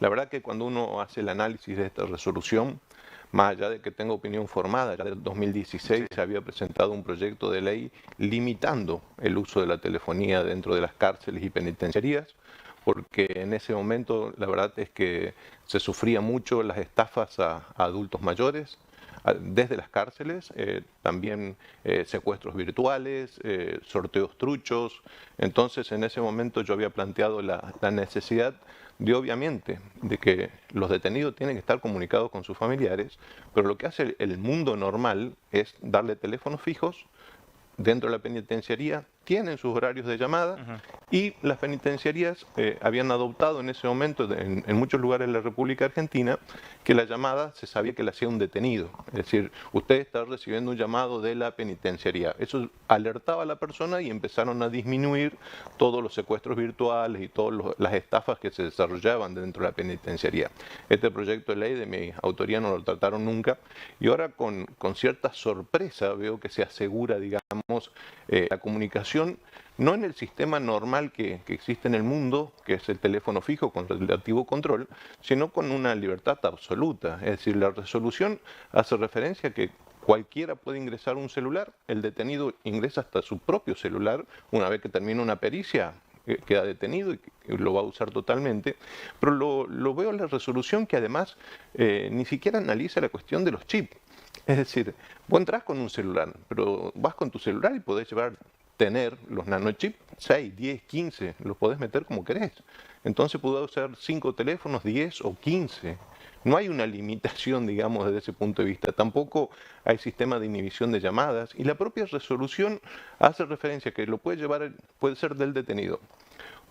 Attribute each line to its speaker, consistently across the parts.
Speaker 1: La verdad que cuando uno hace el análisis de esta resolución, más allá de que tenga opinión formada, ya en 2016
Speaker 2: Sí.
Speaker 1: se había presentado un proyecto de ley limitando el uso de la telefonía dentro de las cárceles y penitenciarías, porque en ese momento la verdad es que se sufría mucho las estafas a adultos mayores, desde las cárceles, también secuestros virtuales, sorteos truchos. Entonces en ese momento yo había planteado la necesidad de obviamente de que los detenidos tienen que estar comunicados con sus familiares, pero lo que hace el mundo normal es darle teléfonos fijos dentro de la penitenciaría, tienen sus horarios de llamada y las penitenciarías habían adoptado en ese momento, en muchos lugares de la República Argentina, que la llamada se sabía que la hacía un detenido. Es decir, usted está recibiendo un llamado de la penitenciaría. Eso alertaba a la persona y empezaron a disminuir todos los secuestros virtuales y todas las estafas que se desarrollaban dentro de la penitenciaría. Este proyecto de ley de mi autoría no lo trataron nunca y ahora con cierta sorpresa veo que se asegura, digamos, la comunicación no en el sistema normal que existe en el mundo, que es el teléfono fijo con relativo control, sino con una libertad absoluta. Es decir, la resolución hace referencia a que cualquiera puede ingresar un celular, el detenido ingresa hasta su propio celular, una vez que termina una pericia, queda detenido y lo va a usar totalmente, pero lo veo en la resolución que además ni siquiera analiza la cuestión de los chips. Es decir, vos entrás con un celular, pero vas con tu celular y podés tener los nanochips, 6, 10, 15, los podés meter como querés. Entonces podés usar 5 teléfonos, 10 o 15. No hay una limitación, digamos, desde ese punto de vista. Tampoco hay sistema de inhibición de llamadas y la propia resolución hace referencia a que lo puede ser del detenido,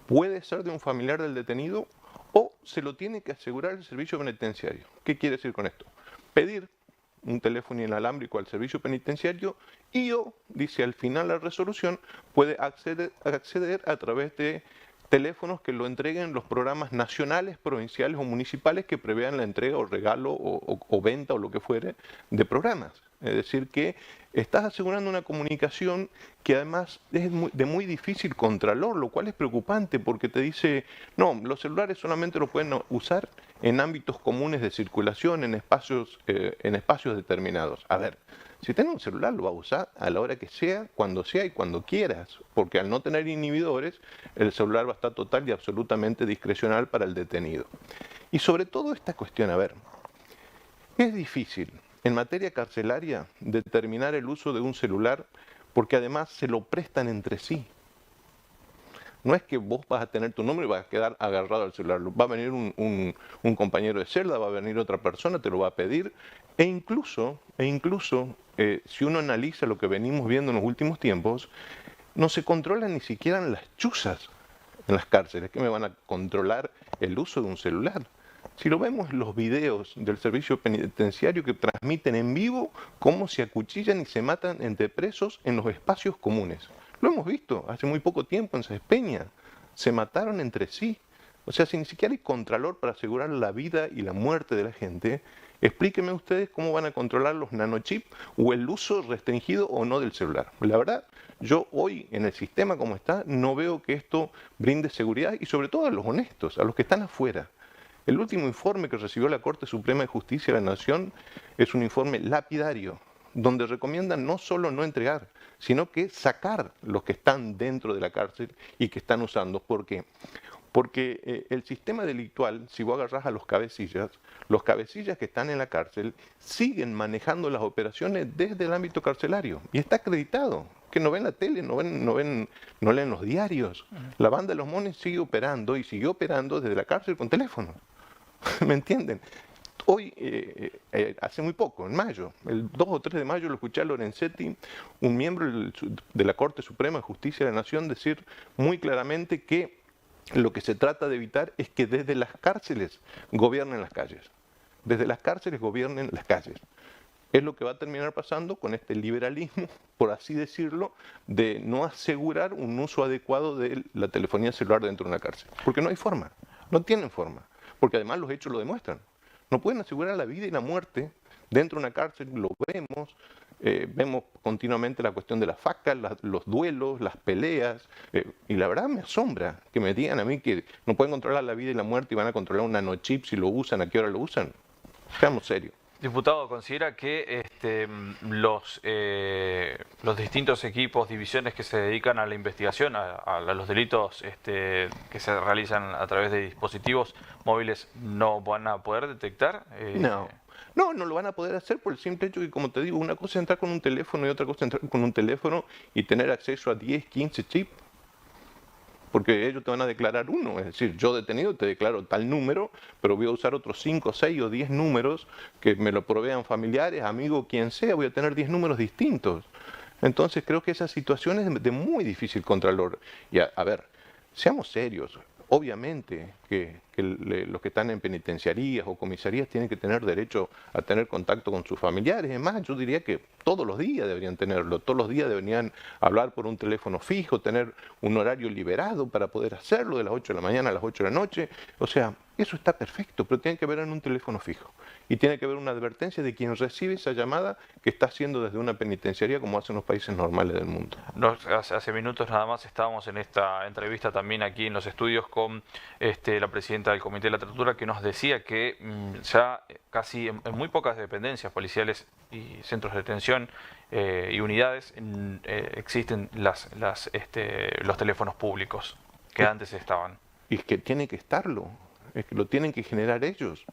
Speaker 1: puede ser de un familiar del detenido o se lo tiene que asegurar el servicio penitenciario. ¿Qué quiere decir con esto? Pedir un teléfono inalámbrico al servicio penitenciario y o, dice al final la resolución, puede acceder a través de teléfonos que lo entreguen los programas nacionales, provinciales o municipales que prevean la entrega o regalo o venta o lo que fuere de programas. Es decir, que estás asegurando una comunicación que además es de muy difícil contralor, lo cual es preocupante porque te dice, no, los celulares solamente lo pueden usar en ámbitos comunes de circulación, en espacios determinados. A ver, si tienes un celular lo vas a usar a la hora que sea y cuando quieras, porque al no tener inhibidores, el celular va a estar total y absolutamente discrecional para el detenido. Y sobre todo esta cuestión, a ver, es difícil en materia carcelaria determinar el uso de un celular porque además se lo prestan entre sí. No es que vos vas a tener tu nombre y vas a quedar agarrado al celular. Va a venir un compañero de celda, va a venir otra persona, te lo va a pedir. Si uno analiza lo que venimos viendo en los últimos tiempos, no se controlan ni siquiera en las chuzas en las cárceles. ¿Que me van a controlar el uso de un celular? Si lo vemos en los videos del servicio penitenciario que transmiten en vivo cómo se acuchillan y se matan entre presos en los espacios comunes. Lo hemos visto hace muy poco tiempo en Sespeña. Se mataron entre sí. O sea, si ni siquiera hay contralor para asegurar la vida y la muerte de la gente, explíquenme ustedes cómo van a controlar los nanochips o el uso restringido o no del celular. La verdad, yo hoy en el sistema como está, no veo que esto brinde seguridad y sobre todo a los honestos, a los que están afuera. El último informe que recibió la Corte Suprema de Justicia de la Nación es un informe lapidario, donde recomiendan no solo no entregar, sino que sacar los que están dentro de la cárcel y que están usando. ¿Por qué? Porque el sistema delictual, si vos agarrás a los cabecillas que están en la cárcel siguen manejando las operaciones desde el ámbito carcelario. Y está acreditado, que no ven la tele, no leen los diarios. La banda de los Mones sigue operando y siguió operando desde la cárcel con teléfono. ¿Me entienden? Hoy, hace muy poco, en mayo, el 2 o 3 de mayo, lo escuché a Lorenzetti, un miembro de la Corte Suprema de Justicia de la Nación, decir muy claramente que lo que se trata de evitar es que desde las cárceles gobiernen las calles. Desde las cárceles gobiernen las calles. Es lo que va a terminar pasando con este liberalismo, por así decirlo, de no asegurar un uso adecuado de la telefonía celular dentro de una cárcel. Porque no hay forma, no tienen forma. Porque además los hechos lo demuestran. No pueden asegurar la vida y la muerte dentro de una cárcel, lo vemos, Vemos continuamente la cuestión de las facas, los duelos, las peleas, y la verdad me asombra que me digan a mí que no pueden controlar la vida y la muerte y van a controlar un nanochip si lo usan, a qué hora lo usan. Seamos serios.
Speaker 2: Diputado, ¿considera que los distintos equipos, divisiones que se dedican a la investigación, a los delitos que se realizan a través de dispositivos móviles, no van a poder detectar?
Speaker 1: No, no lo van a poder hacer por el simple hecho que, como te digo, una cosa es entrar con un teléfono y otra cosa es entrar con un teléfono y tener acceso a 10, 15 chips. Porque ellos te van a declarar uno, es decir, yo detenido te declaro tal número, pero voy a usar otros 5, 6 o 10 números que me lo provean familiares, amigos, quien sea, voy a tener 10 números distintos. Entonces creo que esa situación es de muy difícil control. Y a ver, seamos serios. Obviamente que los que están en penitenciarías o comisarías tienen que tener derecho a tener contacto con sus familiares. Es más, yo diría que todos los días deberían tenerlo, todos los días deberían hablar por un teléfono fijo, tener un horario liberado para poder hacerlo de las 8 de la mañana a las 8 de la noche. O sea, eso está perfecto, pero tiene que ver en un teléfono fijo. Y tiene que haber una advertencia de quien recibe esa llamada que está haciendo desde una penitenciaría como hacen los países normales del mundo.
Speaker 2: Hace minutos nada más estábamos en esta entrevista también aquí en los estudios con la presidenta del Comité de la Tortura, que nos decía que ya casi en muy pocas dependencias policiales y centros de detención y unidades existen los teléfonos públicos que antes estaban.
Speaker 1: Y es que tiene que estarlo, es que lo tienen que generar ellos.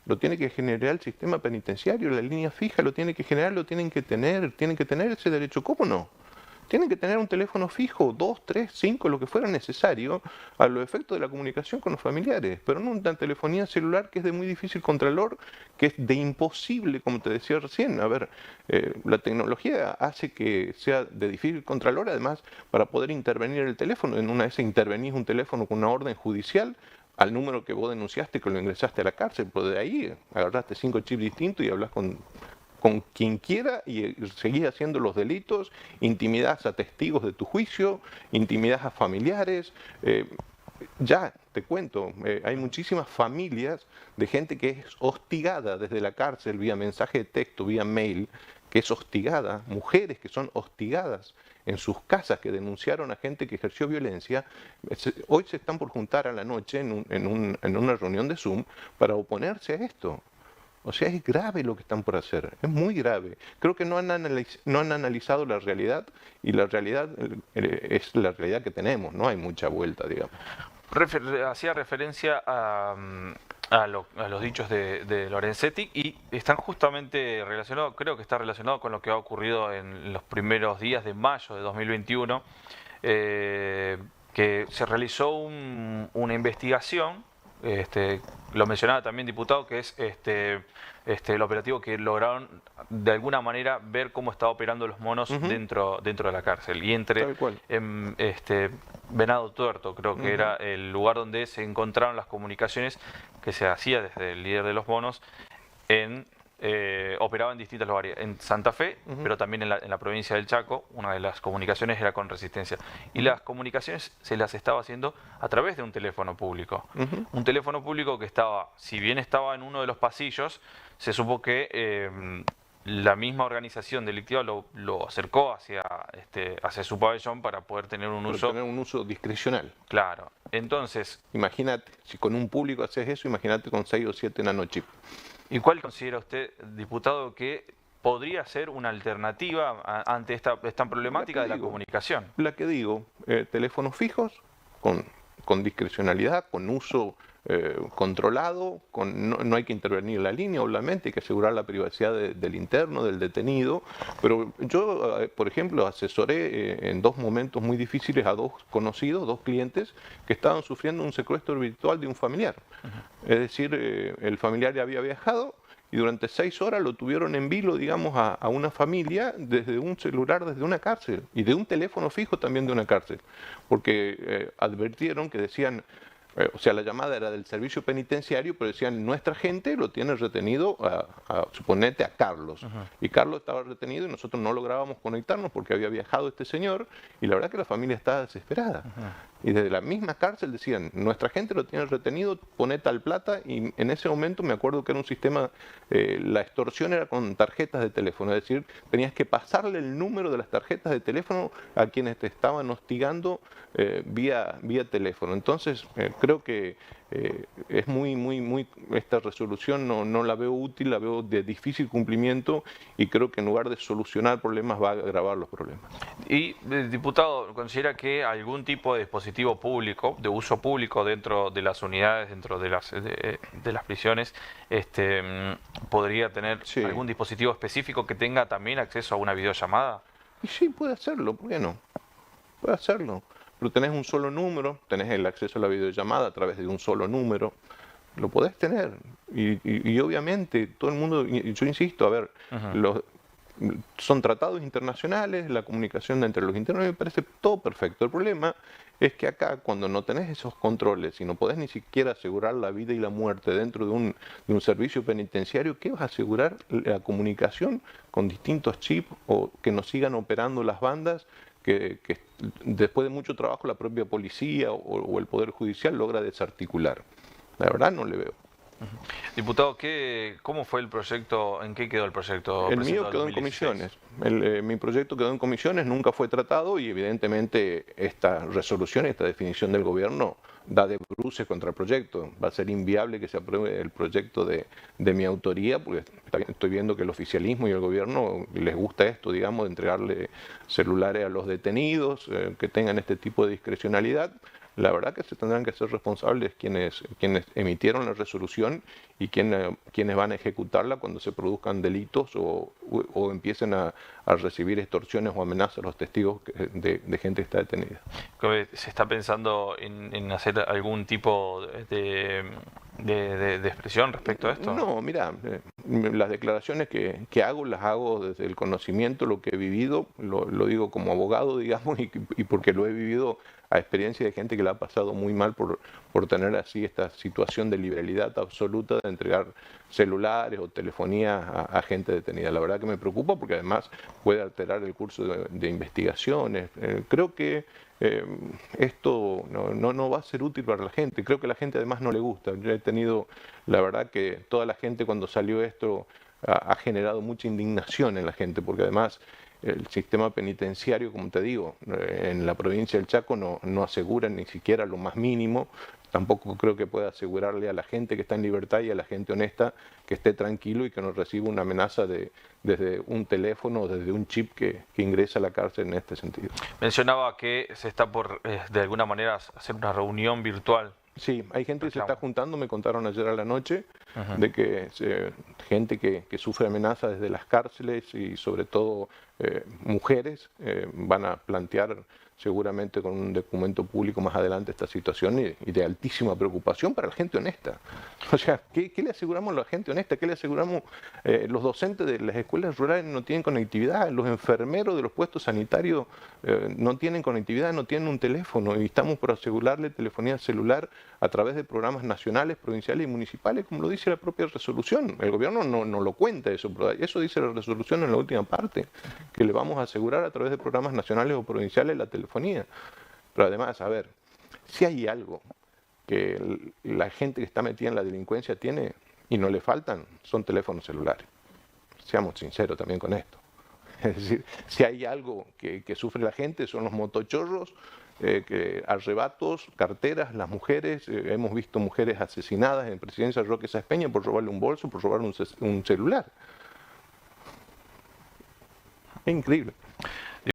Speaker 1: Lo tiene que generar el sistema penitenciario, la línea fija, lo tiene que generar, lo tienen que tener ese derecho. ¿Cómo no? Tienen que tener un teléfono fijo, 2, 3, 5, lo que fuera necesario, a los efectos de la comunicación con los familiares, pero no una telefonía celular que es de muy difícil control, que es de imposible, como te decía recién. A ver, la tecnología hace que sea de difícil control, además, para poder intervenir el teléfono. En una vez intervenís un teléfono con una orden judicial, al número que vos denunciaste, que lo ingresaste a la cárcel, pero de ahí agarraste 5 chips distintos y hablas con quien quiera y seguís haciendo los delitos, intimidás a testigos de tu juicio, intimidás a familiares. Ya, te cuento, hay muchísimas familias de gente que es hostigada desde la cárcel vía mensaje de texto, vía mail, que es hostigada, mujeres que son hostigadas en sus casas, que denunciaron a gente que ejerció violencia. Hoy se están por juntar a la noche en una reunión de Zoom para oponerse a esto. O sea, es grave lo que están por hacer, es muy grave. Creo que no han analizado la realidad y la realidad es la realidad que tenemos, no hay mucha vuelta, digamos.
Speaker 2: Hacía referencia a los dichos de Lorenzetti y están justamente relacionados, creo que está relacionado con lo que ha ocurrido en los primeros días de mayo de 2021, que se realizó una investigación. Lo mencionaba también, diputado, que es el operativo que lograron de alguna manera ver cómo estaba operando los monos dentro de la cárcel. Y entre Venado Tuerto, creo que era el lugar donde se encontraron las comunicaciones que se hacía desde el líder de los monos operaba en distintos lugares, en Santa Fe, pero también en la provincia del Chaco. Una de las comunicaciones era con Resistencia. Y las comunicaciones se las estaba haciendo a través de un teléfono público. Un teléfono público que estaba, si bien estaba en uno de los pasillos, se supo que la misma organización delictiva lo acercó hacia su pabellón para poder tener un uso
Speaker 1: discrecional.
Speaker 2: Claro. Entonces,
Speaker 1: imagínate, si con un público haces eso, imagínate con 6 o 7 nanochips.
Speaker 2: ¿Y cuál considera usted, diputado, que podría ser una alternativa ante esta problemática de la comunicación?
Speaker 1: La que digo, teléfonos fijos, con discrecionalidad, con uso controlado, no hay que intervenir en la línea, obviamente, hay que asegurar la privacidad del interno, del detenido, pero yo, por ejemplo, asesoré en 2 momentos muy difíciles a 2 conocidos, 2 clientes, que estaban sufriendo un secuestro virtual de un familiar. Es decir, el familiar ya había viajado y durante 6 horas lo tuvieron en vilo, digamos, a una familia desde un celular, desde una cárcel, y de un teléfono fijo también de una cárcel, porque advirtieron que decían, o sea, la llamada era del servicio penitenciario, pero decían, nuestra gente lo tiene retenido, suponete, a Carlos. Y Carlos estaba retenido y nosotros no lográbamos conectarnos porque había viajado este señor, y la verdad que la familia estaba desesperada. Y desde la misma cárcel decían, nuestra gente lo tiene retenido, pone tal plata, y en ese momento me acuerdo que era un sistema, la extorsión era con tarjetas de teléfono, es decir, tenías que pasarle el número de las tarjetas de teléfono a quienes te estaban hostigando vía teléfono. Entonces, creo que es esta resolución no la veo útil, la veo de difícil cumplimiento, y creo que en lugar de solucionar problemas va a agravar los problemas.
Speaker 2: Y, diputado, ¿considera que algún tipo de dispositivo público, de uso público dentro de las unidades, dentro de las prisiones, podría tener algún dispositivo específico que tenga también acceso a una videollamada?
Speaker 1: Y sí, puede hacerlo, ¿por qué no? Puede hacerlo. Pero tenés un solo número, tenés el acceso a la videollamada a través de un solo número, lo podés tener. Y obviamente todo el mundo, yo insisto, a ver, son tratados internacionales, la comunicación entre los internos, me parece todo perfecto. El problema es que acá, cuando no tenés esos controles y no podés ni siquiera asegurar la vida y la muerte dentro de un servicio penitenciario, ¿qué vas a asegurar? La comunicación con distintos chips, o que nos sigan operando las bandas, que después de mucho trabajo la propia policía o el Poder Judicial logra desarticular. La verdad no le veo.
Speaker 2: Diputado, ¿cómo fue el proyecto? ¿En qué quedó el proyecto?
Speaker 1: El mío quedó en comisiones. Mi proyecto quedó en comisiones, nunca fue tratado, y evidentemente esta resolución, esta definición del gobierno da de bruces contra el proyecto. Va a ser inviable que se apruebe el proyecto de mi autoría, porque estoy viendo que el oficialismo y el gobierno les gusta esto, digamos, de entregarle celulares a los detenidos, que tengan este tipo de discrecionalidad. La verdad que se tendrán que ser responsables quienes emitieron la resolución y quienes van a ejecutarla cuando se produzcan delitos o empiecen a recibir extorsiones o amenazas a los testigos de gente que está detenida.
Speaker 2: ¿Se está pensando en hacer algún tipo de expresión respecto a esto?
Speaker 1: No, mira, las declaraciones que hago las hago desde el conocimiento, lo que he vivido, lo digo como abogado, digamos, y porque lo he vivido a experiencia de gente que la ha pasado muy mal por tener así esta situación de liberalidad absoluta de entregar celulares o telefonía a gente detenida. La verdad que me preocupa, porque además puede alterar el curso de investigaciones. Creo que esto no va a ser útil para la gente. Creo que a la gente además no le gusta. Yo he tenido, la verdad que toda la gente, cuando salió esto, ha generado mucha indignación en la gente, porque además el sistema penitenciario, como te digo, en la provincia del Chaco no asegura ni siquiera lo más mínimo. Tampoco creo que pueda asegurarle a la gente que está en libertad y a la gente honesta que esté tranquilo y que no reciba una amenaza desde un teléfono o desde un chip que ingresa a la cárcel en este sentido.
Speaker 2: Mencionaba que se está por, de alguna manera, hacer una reunión virtual.
Speaker 1: Sí, hay gente que se está juntando, me contaron ayer a la noche, de que gente que sufre amenazas desde las cárceles, y sobre todo mujeres, van a plantear seguramente con un documento público más adelante esta situación, y de altísima preocupación para la gente honesta. O sea, ¿qué le aseguramos a la gente honesta? ¿Qué le aseguramos? Los docentes de las escuelas rurales no tienen conectividad, los enfermeros de los puestos sanitarios no tienen conectividad, no tienen un teléfono, y estamos por asegurarle telefonía celular a través de programas nacionales, provinciales y municipales, como lo dice la propia resolución. El gobierno no lo cuenta eso, pero eso dice la resolución en la última parte, que le vamos a asegurar a través de programas nacionales o provinciales la telefonía. Pero además, a ver, si hay algo que la gente que está metida en la delincuencia tiene y no le faltan, son teléfonos celulares. Seamos sinceros también con esto. Es decir, si hay algo que sufre la gente, son los motochorros, arrebatos, carteras, las mujeres. Hemos visto mujeres asesinadas en Presidencia Roque Sáenz Peña por robarle un bolso, por robarle un celular. Es increíble.